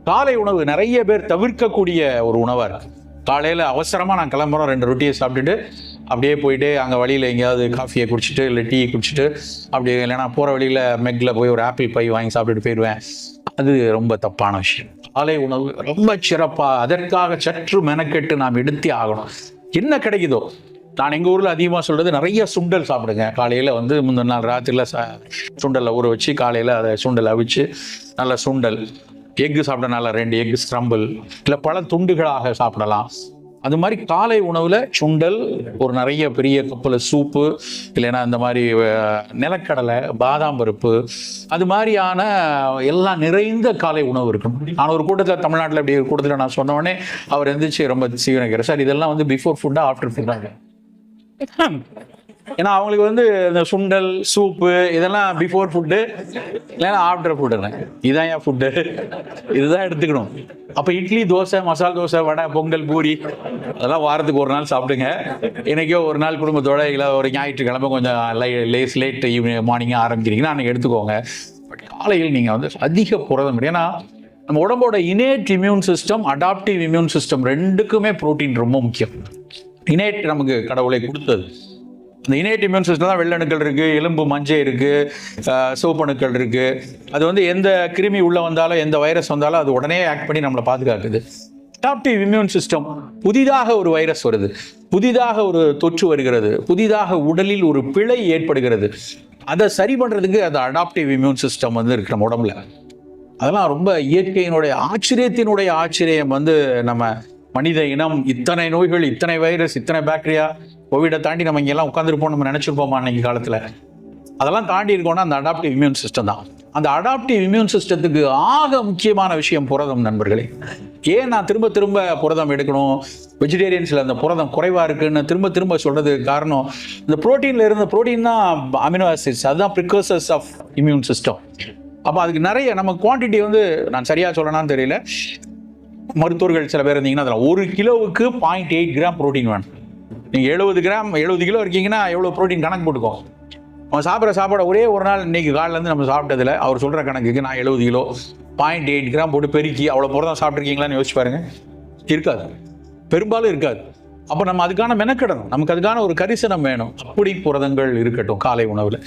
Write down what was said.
காலை உணவு நிறைய பேர் தவிர்க்கக்கூடிய ஒரு உணவாக இருக்குது. காலையில் அவசரமாக நான் கிளம்புறோம், 2 ரொட்டியை சாப்பிட்டுட்டு அப்படியே போயிட்டு அங்கே வழியில் எங்கேயாவது காஃபியை குடிச்சிட்டு இல்லை டீ குடிச்சிட்டு அப்படியே இல்லைன்னா போகிற வழியில் மெக்கில் போய் ஒரு ஆப்பிள் பை வாங்கி சாப்பிட்டுட்டு போயிடுவேன். அது ரொம்ப தப்பான விஷயம். காலை உணவு ரொம்ப சிறப்பாக அதற்காக சற்று மெனக்கெட்டு நாம் எடுத்தே ஆகணும். என்ன கிடைக்குதோ, நான் எங்கள் ஊரில் அதிகமாக சொல்கிறது நிறைய சுண்டல் சாப்பிடுங்க. காலையில் வந்து முந்தின நாள் ராத்திரியில் சுண்டலில் ஊற வச்சு காலையில் அதை சுண்டல் அவிச்சு நல்ல சுண்டல், எக்கு சாப்பிட நல்லா 2 எக்கு ஸ்க்ரம்பிள் இல்லை பல துண்டுகளாக சாப்பிடலாம். அது மாதிரி காலை உணவில் சுண்டல், ஒரு நிறைய பெரிய கப்பில் சூப்பு, இல்லைன்னா இந்த மாதிரி நிலக்கடலை, பாதாம் பருப்பு, அது மாதிரியான எல்லாம் நிறைந்த காலை உணவு இருக்கும். நான் ஒரு கூட்டத்தில் தமிழ்நாட்டில் இப்படி ஒரு கூட்டத்தில் நான் சொன்னோடனே அவர் எந்திரிச்சு ரொம்ப சீவனிக்கிறார், சார் இதெல்லாம் வந்து பிஃபோர் ஃபுட்டா ஆஃப்டர் ஃபுட்டாங்க? ஏன்னா அவங்களுக்கு வந்து இந்த சுண்டல் சூப்பு இதெல்லாம் பிஃபோர் ஃபுட்டு இல்லைன்னா ஆஃப்டர் ஃபுட்டுங்க. இதுதான் ஏன் ஃபுட்டு, இதுதான் எடுத்துக்கணும். அப்போ இட்லி, தோசை, மசால் தோசை, வடை, பொங்கல், பூரி அதெல்லாம் வாரத்துக்கு ஒரு நாள் சாப்பிடுங்க. எனக்கோ ஒரு நாள் குடும்பத்தோட இல்லை ஒரு ஞாயிற்றுக்கிழமை கொஞ்சம் லேட் ஈவினிங் மார்னிங்காக ஆரம்பிக்கிறீங்கன்னா அன்றைக்கி எடுத்துக்கோங்க. பட் காலையில் நீங்கள் வந்து அதிக புரதம், ஏன்னா நம்ம உடம்போட inherit immune system, adaptive immune system ரெண்டுக்குமே ப்ரோட்டீன் ரொம்ப முக்கியம். இன்னேட் நமக்கு கடவுளை கொடுத்தது. இந்த இன்னேட் இம்யூன் சிஸ்டம் தான் வெள்ளணுக்கள் இருக்குது, எலும்பு மஞ்சை இருக்குது, சிவப்பணுக்கள் இருக்குது. அது வந்து எந்த கிருமி உள்ளே வந்தாலும் எந்த வைரஸ் வந்தாலும் அது உடனே ஆக்ட் பண்ணி நம்மளை பாதுகாக்குது. அடாப்டிவ் இம்யூன் சிஸ்டம், புதிதாக ஒரு வைரஸ் வருது, புதிதாக ஒரு தொற்று வருகிறது, புதிதாக உடலில் ஒரு பிழை ஏற்படுகிறது, அதை சரி பண்ணுறதுக்கு அந்த அடாப்டிவ் இம்யூன் சிஸ்டம் வந்து இருக்கு நம்ம உடம்புல. அதெல்லாம் ரொம்ப இயற்கையினுடைய ஆச்சரியத்தினுடைய ஆச்சரியம். வந்து நம்ம மனித இனம் இத்தனை நோய்கள், இத்தனை வைரஸ், இத்தனை பாக்டீரியா, கோவிடை தாண்டி நம்ம இங்கெல்லாம் உட்காந்துருப்போம் நம்ம நினச்சிருப்போமா அன்னைக்கு காலத்தில்? அதெல்லாம் தாண்டி இருக்கோம்னா அந்த அடாப்டிவ் இம்யூன் சிஸ்டம் தான். அந்த அடாப்டிவ் இம்யூன் சிஸ்டத்துக்கு ஆக முக்கியமான விஷயம் புரதம் நண்பர்களே. ஏன் நான் திரும்ப திரும்ப புரதம் எடுக்கணும், வெஜிடேரியன்ஸில் அந்த புரதம் குறைவாக இருக்குன்னு திரும்ப திரும்ப சொல்கிறதுக்கு காரணம், இந்த ப்ரோட்டீனில் இருந்த ப்ரோட்டீன் தான் அமினோ ஆசிட்ஸ், அதுதான் ப்ரிகர்சர்ஸ் ஆஃப் இம்யூன் சிஸ்டம். அப்போ அதுக்கு நிறைய நம்ம குவான்டிட்டி வந்து நான் சரியாக சொல்லணும்னு தெரியல, மருத்துவர்கள் சில பேர் இருந்தீங்கன்னா அதில் 1 கிலோவுக்கு 0.8 கிராம் ப்ரோட்டீன் வேணும். நீங்கள் 70 கிலோ இருக்கீங்கன்னா எவ்வளோ ப்ரோட்டீன் கணக்கு போட்டுக்கோ. அவன் சாப்பிட்ற சாப்பாடை ஒரே ஒரு நாள் இன்றைக்கி காலிலேருந்து நம்ம சாப்பிட்டதில் அவர் சொல்கிற கணக்குக்கு நான் 70 கிலோ 0.8 கிராம் போட்டு பெருக்கி அவ்வளோ புரதம் சாப்பிட்ருக்கீங்களான்னு யோசிச்சு பாருங்க. இருக்காது, பெரும்பாலும் இருக்காது. அப்போ நம்ம அதுக்கான மெனக்கிடணும், நமக்கு அதுக்கான ஒரு கரிசனம் வேணும். அப்படி புரதங்கள் இருக்கட்டும் காலை உணவில்.